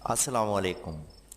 अस्सलाम वालेकुम।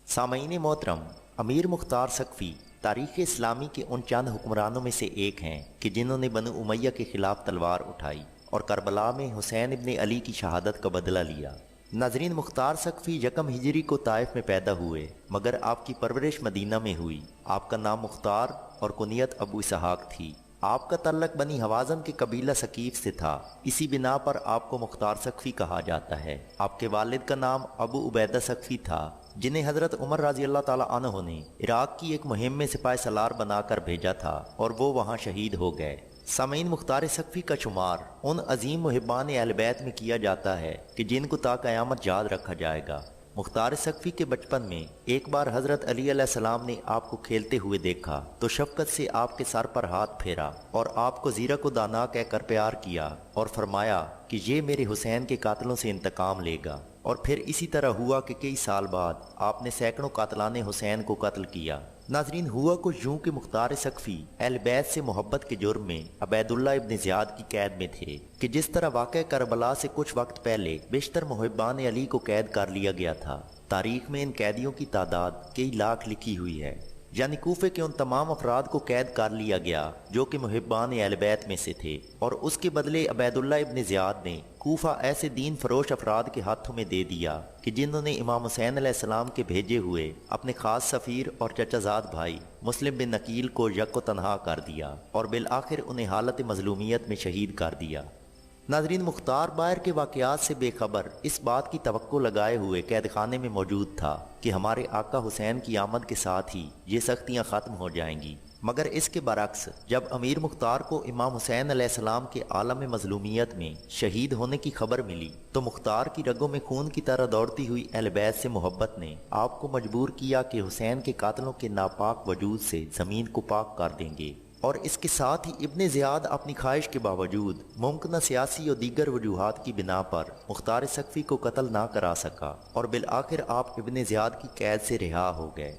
सामईन मोहतरम, अमीर मुख्तार सकफ़ी तारीख़ इस्लामी के उन चंद हुक्मरानों में से एक हैं कि जिन्होंने बनु उमैया के ख़िलाफ़ तलवार उठाई और करबला में हुसैन इब्न अली की शहादत का बदला लिया। नाज़रीन, मुख्तार सकफ़ी यकम हिजरी को ताइफ में पैदा हुए, मगर आपकी परवरिश मदीना में हुई। आपका नाम मुख्तार और कुनियत अबू इसहाक थी। आपका तल्लक बनी हवाज़न के कबीला सकीफ़ से था। इसी बिना पर आपको मुख्तार सकफ़ी कहा जाता है। आपके वालिद का नाम अबू उबैदा सकफ़ी था, जिन्हें हज़रत उमर रज़ी अल्लाह ताला अन्हु ने इराक़ की एक मुहिम में सिपाही सलार बनाकर भेजा था और वो वहाँ शहीद हो गए। सामीन, मुख्तार सकफ़ी का शुमार उन अजीम मुहिब्बान अहल बैत में किया जाता है कि जिनको ता क़यामत याद रखा जाएगा। मुख्तार सकफ़ी के बचपन में एक बार हज़रत अली अलैहिस्सलाम ने आपको खेलते हुए देखा तो शफ़क़त से आपके सर पर हाथ फेरा और आपको ज़ीरक व दाना कहकर प्यार किया और फरमाया कि ये मेरे हुसैन के कातलों से इंतकाम लेगा। और फिर इसी तरह हुआ कि कई साल बाद आपने सैकड़ों कातलाने हुसैन को कत्ल किया। नाजरीन, हुआ कुछ यूं कि मुख्तार सकफ़ी अहल बैत से मोहब्बत के जुर्म में अबैदुल्ला इब्न ज़ियाद की कैद में थे कि जिस तरह वाक़या करबला से कुछ वक्त पहले बेशतर मुहिब्बान अली को कैद कर लिया गया था। तारीख में इन कैदियों की तादाद कई लाख लिखी हुई है। यानी कूफे के उन तमाम अफराद को कैद कर लिया गया जो कि मुहिब्बान अहल बैत में से थे, और उसके बदले अबैदुल्ला इब्न ज़ियाद ने कूफा ऐसे दीन फरोश अफराद के हाथों में दे दिया कि जिन्होंने इमाम हुसैन अलैहिस्सलाम के भेजे हुए अपने खास सफ़ीर और चचाजाद भाई मुस्लिम बिन नकील को यको तनहा कर दिया और बिल आखिर उन्हें हालत मजलूमियत में शहीद कर दिया। नाजरीन, मुख्तार बाहर के वाक़यात से बेखबर इस बात की तवक्को लगाए हुए कैद खाने में मौजूद था कि हमारे आका हुसैन की आमद के साथ ही ये सख्तियाँ ख़त्म हो जाएंगी। मगर इसके बरक्स जब अमीर मुख्तार को इमाम हुसैन अलैहिस्सलाम के आलम मजलूमियत में शहीद होने की खबर मिली तो मुख्तार की रगों में खून की तरह दौड़ती हुई अहल बैत से मोहब्बत ने आपको मजबूर किया कि हुसैन के कातलों के नापाक वजूद से ज़मीन को पाक कर देंगे। और इसके साथ ही इब्न ज़ियाद अपनी ख्वाहिश के बावजूद मुमकिन सियासी और दीगर वजूहात की बिना पर मुख्तार सकफ़ी को कत्ल ना करा सका और बिल आखिर आप इब्न ज़ियाद की कैद से रिहा हो गए।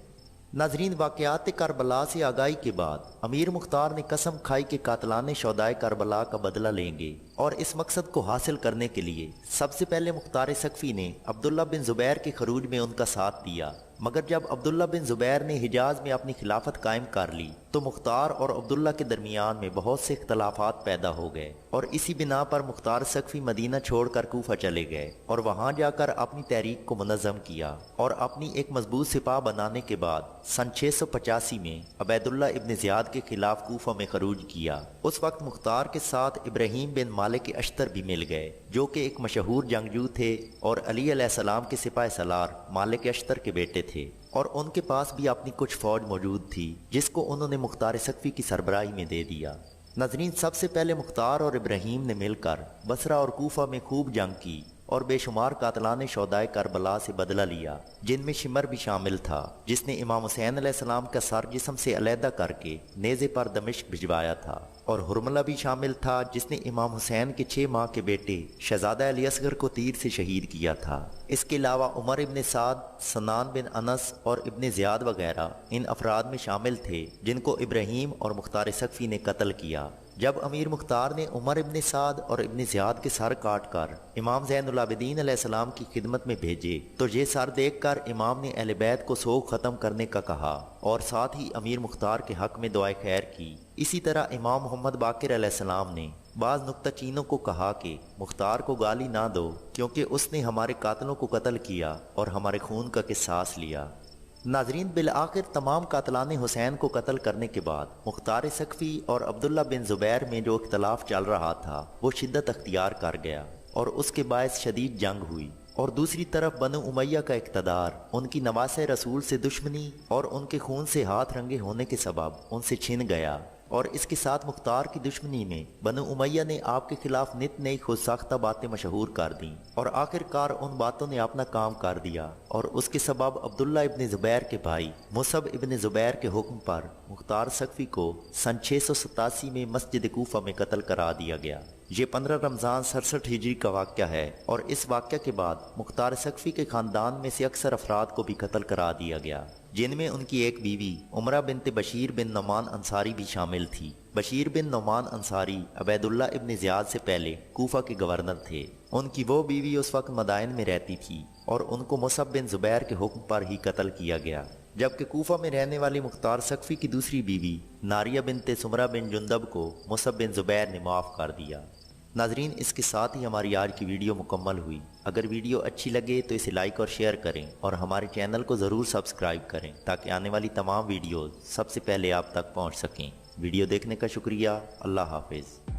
नाजरीन, वाक़यात करबला से आगाही के बाद अमीर मुख्तार ने कसम खाई कि कातलाने शौदाए करबला का बदला लेंगे, और इस मकसद को हासिल करने के लिए सबसे पहले मुख्तार सकफ़ी ने अब्दुल्ला बिन ज़ुबैर के खरूज में उनका साथ दिया। मगर जब अब्दुल्ला बिन ज़ुबैर ने हिजाज में अपनी खिलाफत कायम कर ली तो मुख्तार और अब्दुल्ला के दरमियान में बहुत से इख्तलाफात पैदा हो गए, और इसी बिना पर मुख्तार सकफ़ी मदीना छोड़कर कूफा चले गए और वहां जाकर अपनी तहरीक को मुनज़्ज़म किया और अपनी एक मजबूत सिपाह बनाने के बाद सन 685 में अबैदुल्ला इब्न ज़ियाद के खिलाफ कूफा में खरूज किया। उस वक्त मुख्तार के साथ इब्राहीम बिन मालिक अश्तर भी मिल गए, जो कि एक मशहूर जंगजू थे और अली अलैहिस्सलाम के सिपाही सलार मालिक अश्तर के बेटे थे, और उनके पास भी अपनी कुछ फौज मौजूद थी जिसको उन्होंने मुख्तार सकफ़ी की सरबराही में दे दिया। नाज़रीन, सबसे पहले मुख्तार और इब्राहीम ने मिलकर बसरा और कूफा में खूब जंग की और बेशुमार कातलाने शौदाए करबला से बदला लिया, जिनमें शिमर भी शामिल था जिसने इमाम हुसैन अलैहिस्सलाम का सर जिस्म से अलहदा करके नेज़े पर दमिश्क भिजवाया था, और हुरमला भी शामिल था जिसने इमाम हुसैन के 6 माह के बेटे शहजादा अली असगर को तीर से शहीद किया था। इसके अलावा उमर इब्न साद, सनान बिन अनस और इब्न ज़ियाद वगैरह इन अफराद में शामिल थे जिनको इब्राहीम और मुख्तार सकफ़ी ने कत्ल किया। जब अमीर मुख्तार ने उमर इब्न साद और इब्न ज़ियाद के सर काट कर इमाम ज़ैनुल आबिदीन अलैहिस्सलाम की खिदमत में भेजे तो ये सर देखकर इमाम ने अहले बैत को सोग ख़त्म करने का कहा और साथ ही अमीर मुख्तार के हक़ में दुआए खैर की। इसी तरह इमाम मोहम्मद बाक़िर अलैहिस्सलाम ने बाज़ नुक्ताचीनों को कहा कि मुख्तार को गाली ना दो क्योंकि उसने हमारे कातलों को कत्ल किया और हमारे खून का किसास लिया। नाजरीन, बिल आखिर तमाम कातलाने हुसैन को कत्ल करने के बाद मुख्तार सकफ़ी और अब्दुल्ला बिन ज़ुबैर में जो इख्तलाफ चल रहा था वो शिद्दत अख्तियार कर गया और उसके बायस शदीद जंग हुई, और दूसरी तरफ बनु उमैया का इक़्तिदार उनकी नवासे रसूल से दुश्मनी और उनके खून से हाथ रंगे होने के सबब उनसे छिन गया, और इसके साथ मुख्तार की दुश्मनी में बनु उमैया ने आपके खिलाफ नित नई खुद साख्ता बातें मशहूर कर दी, और आखिरकार उन बातों ने अपना काम कर दिया, और उसके सबब अब्दुल्ला इब्न ज़ुबैर के भाई मुसब इब्न ज़ुबैर के हुक्म पर मुख्तार सकफ़ी को सन 687 में मस्जिद कूफा में कत्ल करा दिया गया। یہ 15 رمضان 67 ہجری کا واقعہ ہے اور اس واقعہ کے بعد مختار ثقفی کے خاندان میں سے اکثر افراد کو بھی قتل کرا دیا گیا، جن میں ان کی ایک بیوی عمرہ بنت بشیر بن نعمان انصاری بھی شامل تھی۔ بشیر بن نعمان انصاری عبید اللہ ابن زیاد سے پہلے کوفہ کے گورنر تھے۔ ان کی وہ بیوی اس وقت مدائن میں رہتی تھی اور ان کو مصعب بن زبیر کے حکم پر ہی قتل کیا گیا، جبکہ کوفہ میں رہنے والی مختار ثقفی کی دوسری بیوی ناریہ بنت سمرہ بن جندب کو مصعب بن زبیر نے معاف کر دیا۔ ناظرین، اس کے ساتھ ہی ہماری آج کی ویڈیو مکمل ہوئی۔ اگر ویڈیو اچھی لگے تو اسے لائک اور شیئر کریں اور ہمارے چینل کو ضرور سبسکرائب کریں تاکہ آنے والی تمام ویڈیوز سب سے پہلے آپ تک پہنچ سکیں۔ ویڈیو دیکھنے کا شکریہ۔ اللہ حافظ۔